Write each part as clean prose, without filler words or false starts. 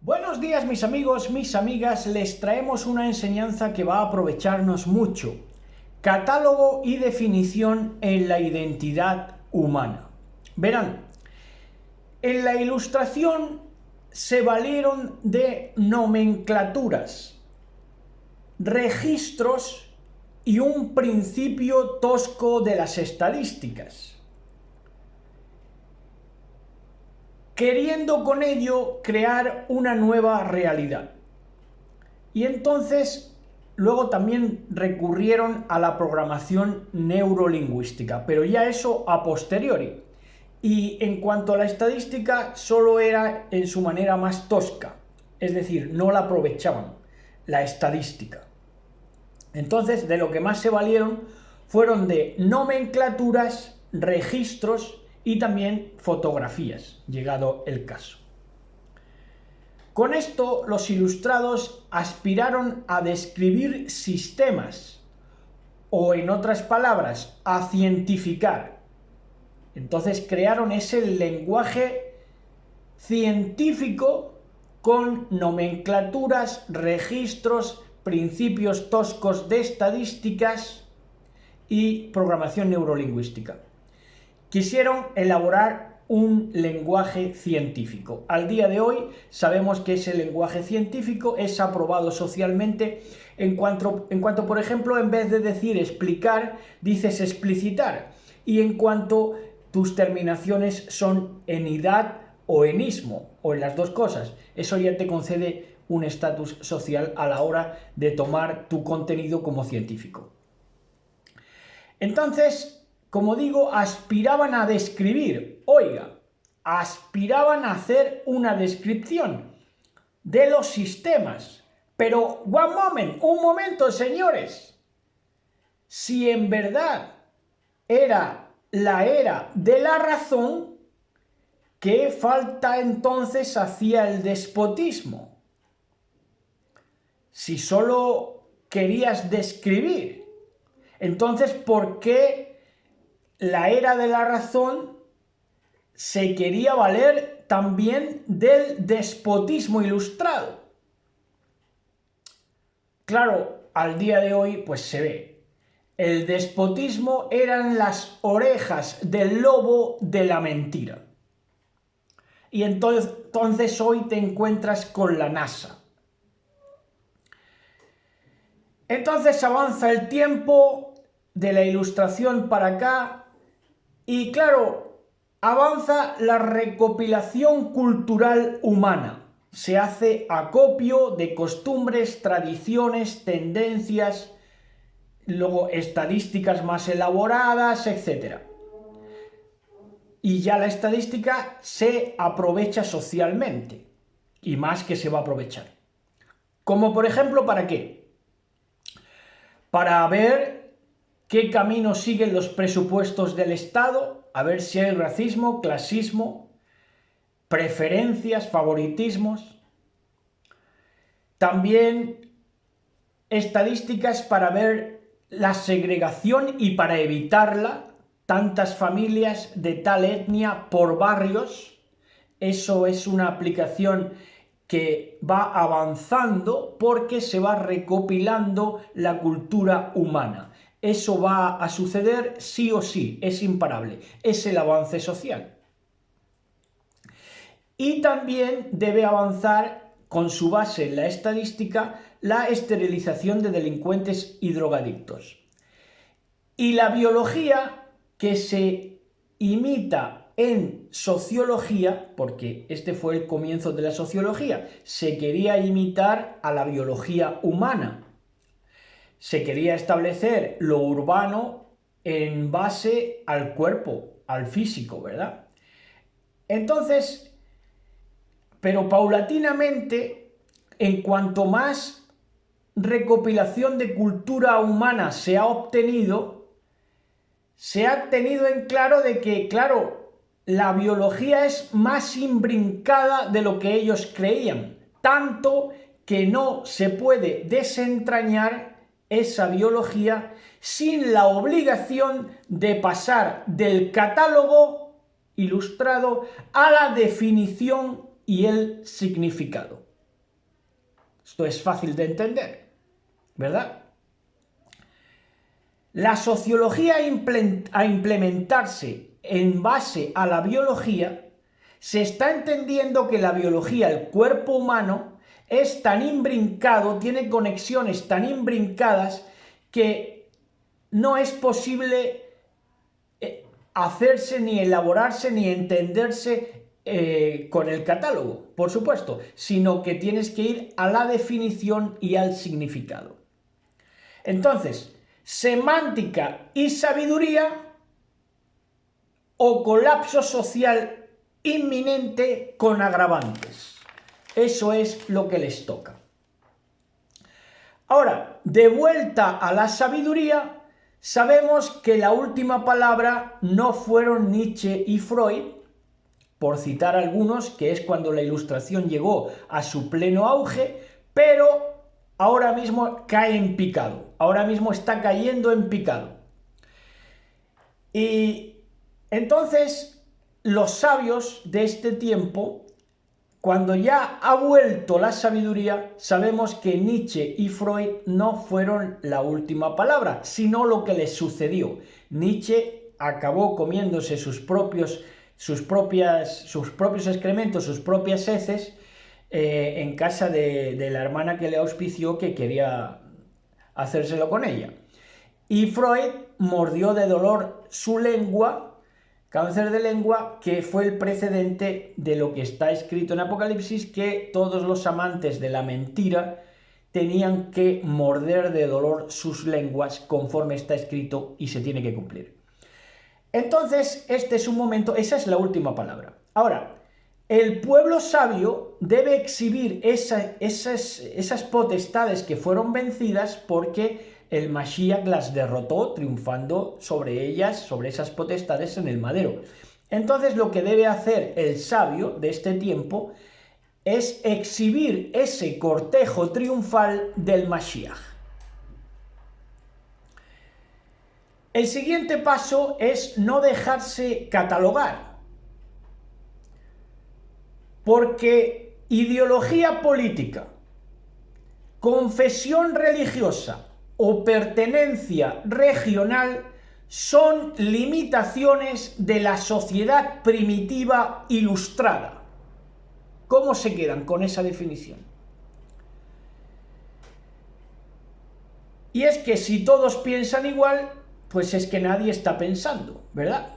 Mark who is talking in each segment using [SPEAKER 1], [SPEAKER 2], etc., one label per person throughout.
[SPEAKER 1] Buenos días mis amigos, mis amigas, les traemos una enseñanza que va a aprovecharnos mucho. Catálogo y definición en la identidad humana. Verán, en la Ilustración se valieron de nomenclaturas, registros y un principio tosco de las estadísticas, queriendo con ello crear una nueva realidad. Y entonces luego también recurrieron a la programación neurolingüística, pero ya eso a posteriori. Y en cuanto a la estadística, solo era en su manera más tosca, es decir, no la aprovechaban, la estadística. Entonces, de lo que más se valieron fueron de nomenclaturas, registros y también fotografías, llegado el caso. Con esto, los ilustrados aspiraron a describir sistemas, o en otras palabras, a cientificar. Entonces crearon ese lenguaje científico con nomenclaturas, registros, principios toscos de estadísticas y programación neurolingüística. Quisieron elaborar un lenguaje científico. Al día de hoy sabemos que ese lenguaje científico es aprobado socialmente en cuanto, por ejemplo, en vez de decir explicar, dices explicitar. Y en cuanto tus terminaciones son en idad o en ismo, o en las dos cosas. Eso ya te concede un estatus social a la hora de tomar tu contenido como científico. Entonces, como digo, aspiraban a describir, aspiraban a hacer una descripción de los sistemas. Pero, un momento, señores. Si en verdad era la era de la razón, ¿qué falta entonces hacía el despotismo? Si solo querías describir, entonces, ¿por qué la era de la razón se quería valer también del despotismo ilustrado? Claro, al día de hoy pues se ve. El despotismo eran las orejas del lobo de la mentira. Y entonces hoy te encuentras con la NASA. Entonces avanza el tiempo de la Ilustración para acá y claro, avanza la recopilación cultural humana. Se hace acopio de costumbres, tradiciones, tendencias, luego estadísticas más elaboradas, etc. Y ya la estadística se aprovecha socialmente, y más que se va a aprovechar. Como por ejemplo, ¿para qué? Para ver qué camino siguen los presupuestos del Estado, a ver si hay racismo, clasismo, preferencias, favoritismos. También estadísticas para ver la segregación y para evitarla, tantas familias de tal etnia por barrios. Eso es una aplicación que va avanzando porque se va recopilando la cultura humana. Eso va a suceder sí o sí, es imparable, es el avance social. Y también debe avanzar, con su base en la estadística, la esterilización de delincuentes y drogadictos. Y la biología que se imita en sociología, porque este fue el comienzo de la sociología, se quería imitar a la biología humana. Se quería establecer lo urbano en base al cuerpo, al físico, ¿verdad? Entonces, pero paulatinamente, en cuanto más recopilación de cultura humana se ha obtenido en claro de que, claro, la biología es más imbrincada de lo que ellos creían, tanto que no se puede desentrañar esa biología sin la obligación de pasar del catálogo ilustrado a la definición y el significado. Esto es fácil de entender, ¿verdad? La sociología a implementarse en base a la biología, se está entendiendo que la biología, el cuerpo humano, es tan imbrincado, tiene conexiones tan imbrincadas que no es posible hacerse, ni elaborarse, ni entenderse con el catálogo, por supuesto, sino que tienes que ir a la definición y al significado. Entonces, semántica y sabiduría o colapso social inminente con agravantes. Eso es lo que les toca. Ahora, de vuelta a la sabiduría, sabemos que la última palabra no fueron Nietzsche y Freud, por citar algunos, que es cuando la Ilustración llegó a su pleno auge, pero ahora mismo cae en picado, ahora mismo está cayendo en picado. Y entonces los sabios de este tiempo, cuando ya ha vuelto la sabiduría, sabemos que Nietzsche y Freud no fueron la última palabra, sino lo que les sucedió. Nietzsche acabó comiéndose sus propios excrementos, sus propias heces, en casa de la hermana que le auspició, que quería hacérselo con ella. Y Freud mordió de dolor su lengua, cáncer de lengua, que fue el precedente de lo que está escrito en Apocalipsis, que todos los amantes de la mentira tenían que morder de dolor sus lenguas conforme está escrito y se tiene que cumplir. Entonces, este es un momento, esa es la última palabra. Ahora, el pueblo sabio debe exhibir esas potestades que fueron vencidas porque el Mashiach las derrotó triunfando sobre ellas, sobre esas potestades en el madero. Entonces lo que debe hacer el sabio de este tiempo es exhibir ese cortejo triunfal del Mashiach. El siguiente paso es no dejarse catalogar, porque ideología política, confesión religiosa o pertenencia regional son limitaciones de la sociedad primitiva ilustrada. ¿Cómo se quedan con esa definición? Y es que si todos piensan igual, pues es que nadie está pensando, ¿verdad?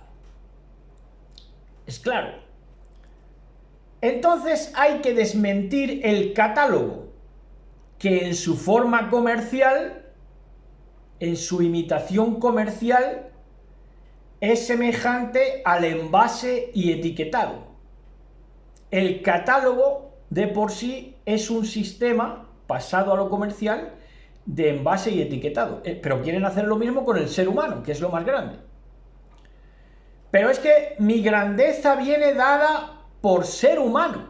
[SPEAKER 1] Es claro. Entonces hay que desmentir el catálogo, que en su forma comercial, en su imitación comercial, es semejante al envase y etiquetado. El catálogo de por sí es un sistema pasado a lo comercial de envase y etiquetado, pero quieren hacer lo mismo con el ser humano, que es lo más grande. Pero es que mi grandeza viene dada por ser humano,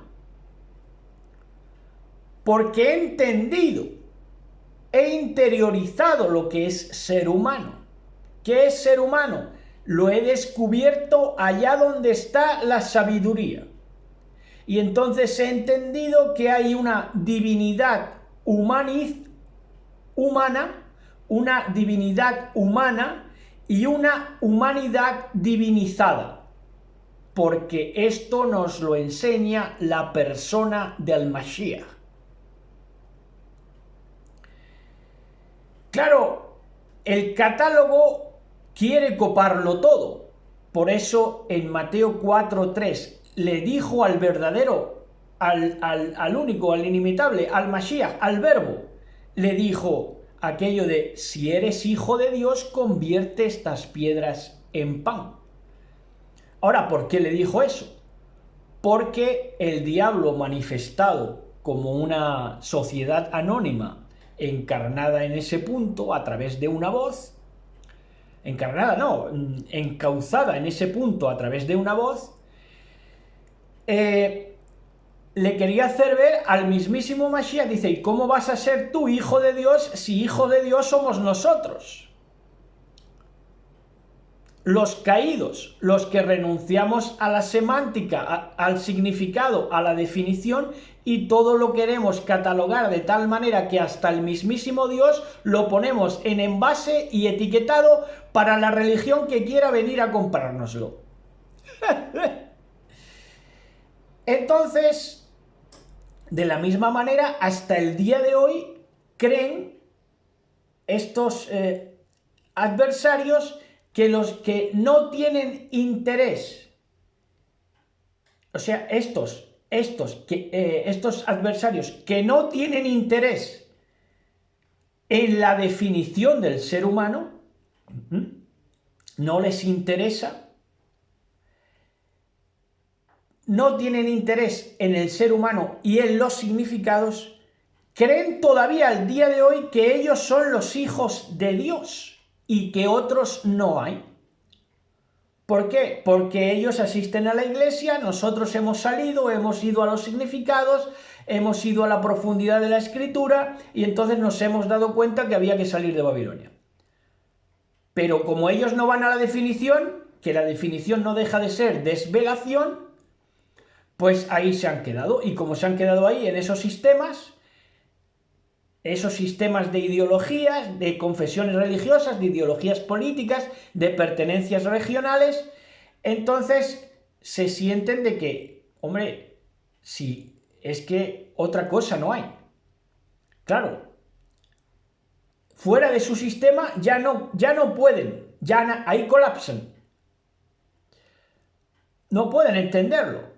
[SPEAKER 1] porque he entendido, he interiorizado lo que es ser humano. ¿Qué es ser humano? Lo he descubierto allá donde está la sabiduría. Y entonces he entendido que hay una divinidad humana, una divinidad humana y una humanidad divinizada. Porque esto nos lo enseña la persona del Mashiach. Claro, el catálogo quiere coparlo todo. Por eso en Mateo 4:3 le dijo al verdadero, al único, al inimitable, al Mashiach, al Verbo, le dijo aquello de: si eres hijo de Dios, convierte estas piedras en pan. Ahora, ¿por qué le dijo eso? Porque el diablo, manifestado como una sociedad anónima, encarnada en ese punto a través de una voz, encauzada en ese punto a través de una voz, le quería hacer ver al mismísimo Mashiach. Dice: ¿y cómo vas a ser tú hijo de Dios si hijo de Dios somos nosotros? los caídos, los que renunciamos a la semántica, al significado, a la definición, y todo lo queremos catalogar de tal manera que hasta el mismísimo Dios lo ponemos en envase y etiquetado para la religión que quiera venir a comprárnoslo. Entonces, de la misma manera, hasta el día de hoy creen estos adversarios que los que no tienen interés, o sea, estos adversarios que no tienen interés en la definición del ser humano, no les interesa, no tienen interés en el ser humano y en los significados, creen todavía al día de hoy que ellos son los hijos de Dios y que otros no hay. ¿Por qué? Porque ellos asisten a la iglesia, nosotros hemos salido, hemos ido a los significados, hemos ido a la profundidad de la escritura y entonces nos hemos dado cuenta que había que salir de Babilonia. Pero como ellos no van a la definición, que la definición no deja de ser desvelación, pues ahí se han quedado. Y como se han quedado ahí en esos sistemas de ideologías, de confesiones religiosas, de ideologías políticas, de pertenencias regionales, entonces se sienten de que, hombre, si es que otra cosa no hay. Claro, fuera de su sistema ya no pueden, ahí colapsan. No pueden entenderlo.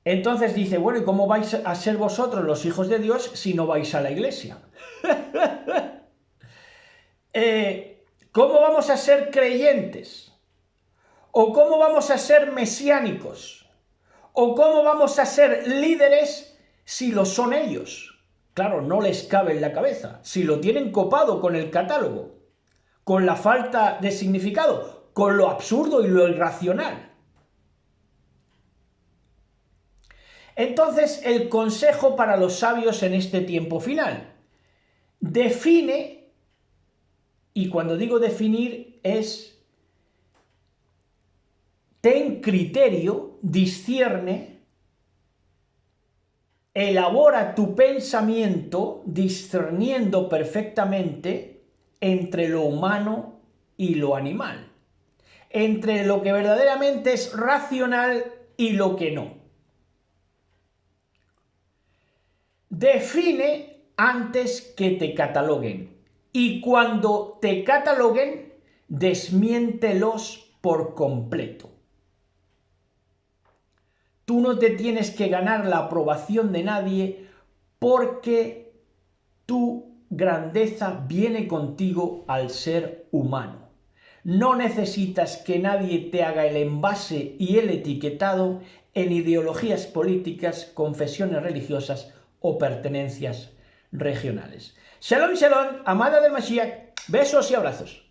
[SPEAKER 1] Entonces dice, bueno, ¿y cómo vais a ser vosotros los hijos de Dios si no vais a la iglesia? ¿Cómo vamos a ser creyentes? ¿O cómo vamos a ser mesiánicos? ¿O cómo vamos a ser líderes si lo son ellos? Claro, no les cabe en la cabeza. Si lo tienen copado con el catálogo, con la falta de significado, con lo absurdo y lo irracional. Entonces, el consejo para los sabios en este tiempo final: define, y cuando digo definir es ten criterio, discierne, elabora tu pensamiento discerniendo perfectamente entre lo humano y lo animal, entre lo que verdaderamente es racional y lo que no. Define antes que te cataloguen, y cuando te cataloguen, desmiéntelos por completo. Tú no te tienes que ganar la aprobación de nadie porque tu grandeza viene contigo al ser humano. No necesitas que nadie te haga el envase y el etiquetado en ideologías políticas, confesiones religiosas o pertenencias regionales. Shalom, shalom, amada del Mashiach, besos y abrazos.